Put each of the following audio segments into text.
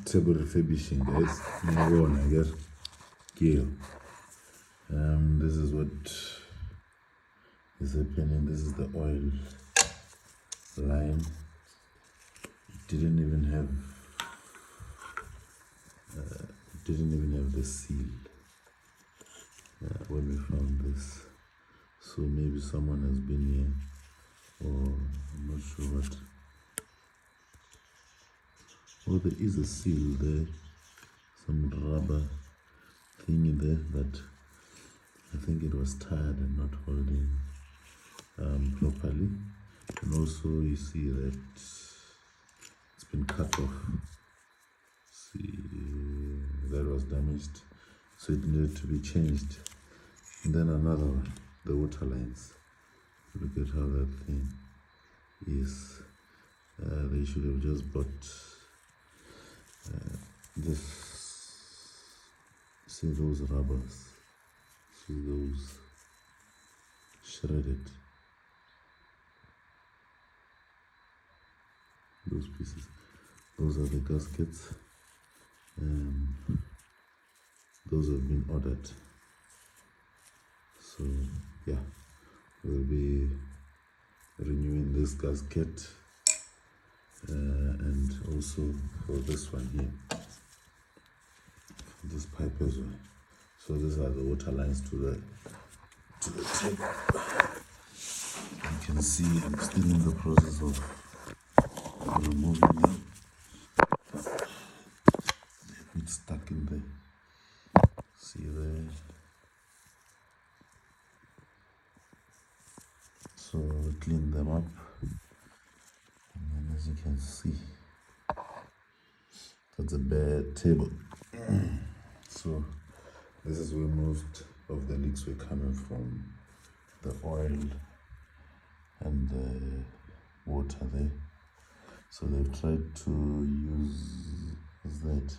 Table refurbishing, guys. I guess. Kill. This is what is happening. This is the oil line. It didn't even have the seal when we found this. So maybe someone has been here, or I'm not sure what. Oh, there is a seal there, some rubber thingy there, but I think it was tired and not holding properly. And also you see that it's been cut off. See, that was damaged, so it needed to be changed. And then another one, the water lines. Look at how that thing is. They should have just bought this. See those rubbers, see those shredded, those pieces, those are the gaskets. Those have been ordered, so yeah, we'll be renewing this gasket and also for this one here, this pipe as well. So these are the water lines to the table. You can see I'm still in the process of removing them. It's stuck in there. See there. So we clean them up, and then as you can see, that's a bare table. So this is where most of the leaks were coming from, the oil and the water there. So they've tried to use that,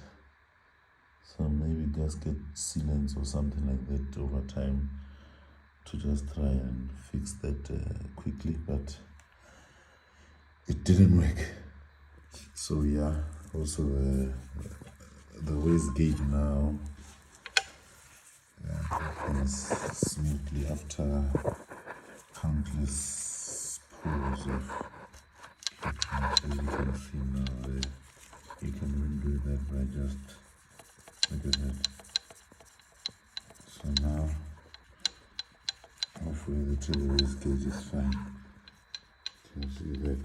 some maybe gasket sealants or something like that over time to just try and fix that quickly, but it didn't work. So yeah, also the wastegate now happens smoothly after countless pulls of as you can see now there. You can undo that by just look at that. So now hopefully the table wastegate is fine. You can see that.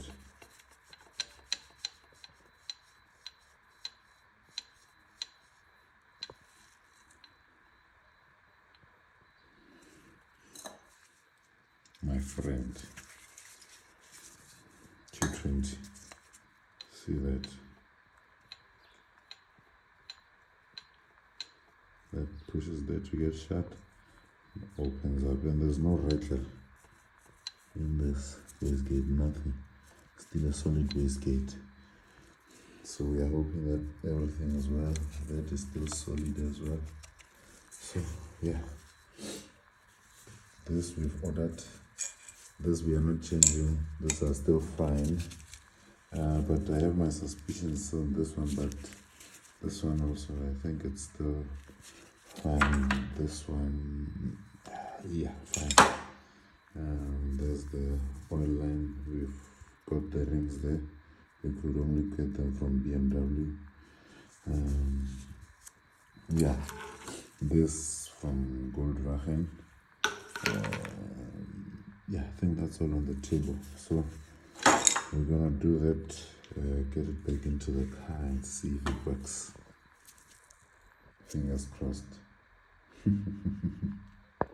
My friend, 220. See that? That pushes there to get shut, opens up, and there's no rattler in this wastegate, nothing. Still a solid wastegate. So we are hoping that everything as well, that is still solid as well. So yeah, this we've ordered. This we are not changing. These are still fine. But I have my suspicions on this one, but this one also, I think it's still fine. This one, yeah, fine. There's the oil line. We've got the rings there. We could only get them from BMW. Yeah, this from Goldwagen. Yeah, I think that's all on the table. So we're gonna do that, get it back into the car and see if it works. Fingers crossed.